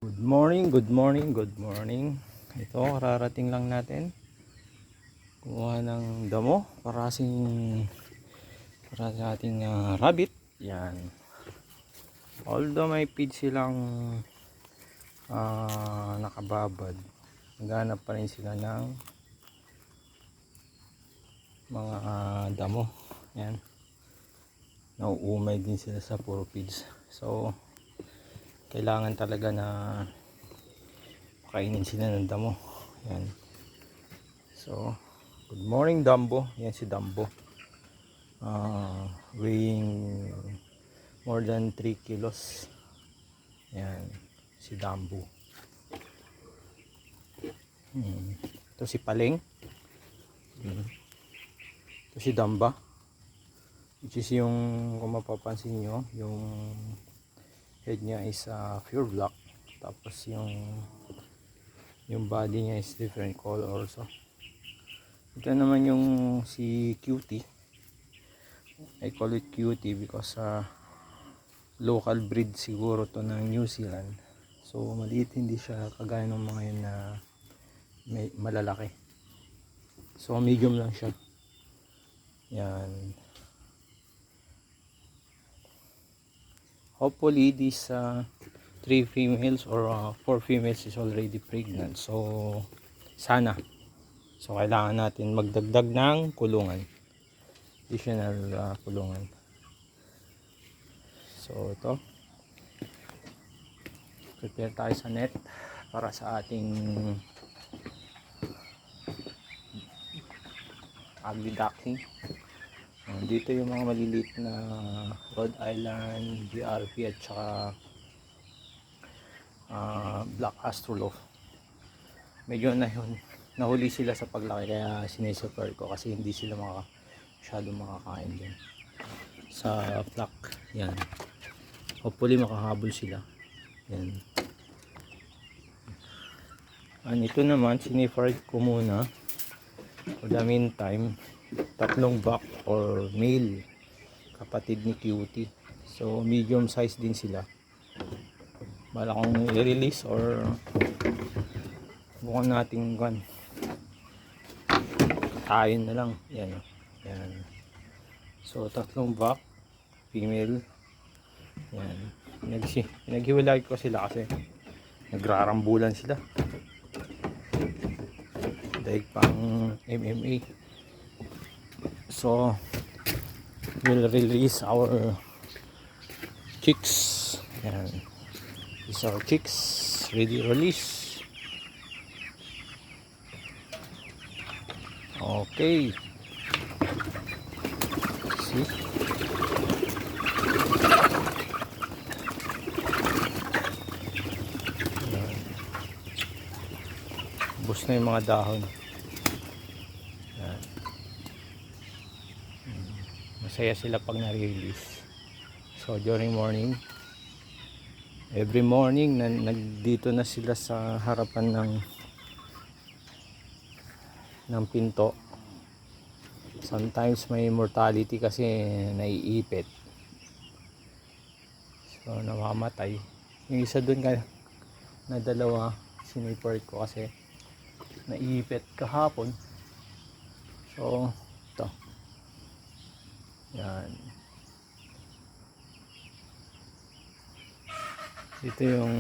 Good morning, good morning, good morning. Ito, kararating lang natin. Kumuha ng damo para sa ating rabbit. Yan. Although may feed silang nakababad, naghanap pa rin sila ng mga damo. Yan. Nauumay din sila sa puro feeds. So, kailangan talaga na kainin sila ng damo. Yan. So, good morning Dumbo. Yan si Dumbo. Weighing more than 3 kilos. Yan. Si Dumbo. Ito si Paleng. Ito si Damba. Which is yung, kung mapapansin nyo, yung head niya is pure black. Tapos yung body niya is different color also. Ito naman yung si Cutie. I call it Cutie because local breed siguro to ng New Zealand. So maliit, hindi siya kagaya ng mga yun na malalaki. So medium lang siya. Yan. Hopefully these 3 females or 4 females is already pregnant. So sana. So kailangan natin magdagdag ng kulungan. Additional kulungan. So ito. Prepare tayo sa net para sa ating ugly duckling. Dito yung mga maliliit na Rhode Island, BRP at saka Black Astroloph. Medyo nahuli sila sa paglaki kaya sineseparate ko kasi hindi sila masyadong makakain din sa flock. Yan. Hopefully makahabol sila. Yan. Ito naman sineparate ko muna for the meantime. 3 buck or male kapatid ni Cutie. So medium size din sila. Bala kong i-release or bukan nating katayin na lang. Yan. Yan. So 3 buck female. Yan. Pinaghiwalay ko sila kasi nagrarambulan sila. Daig pang MMA. So we'll release our chicks. Yan. These are chicks ready release. Okay. See? Bus na yung mga dahon. Yan. Masaya sila pag na-release. So during morning, every morning nagdito na sila sa harapan ng pinto. Sometimes may mortality kasi naiipit. So namamatay. Yung isa dun na dalawa siniport ko kasi naiipit kahapon. So ito. Yan. Dito yung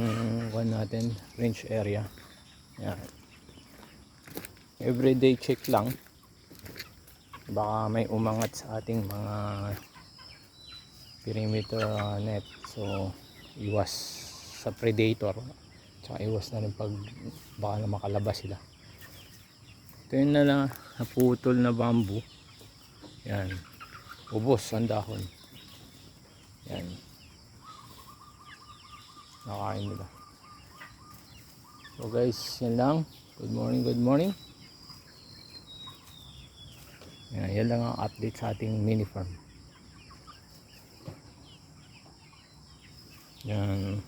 natin, range area. Yan. Everyday check lang. Baka may umangat sa ating mga perimeter net. So iwas sa predator. Tsaka iwas na rin pag baka na makalabas sila. Ito yun na lang naputol na bamboo. Yan. Ubos ang dahon. Yan. Nakain nila. So guys, yan lang. Good morning, good morning. Yan lang ang update sa ating mini farm. Yan.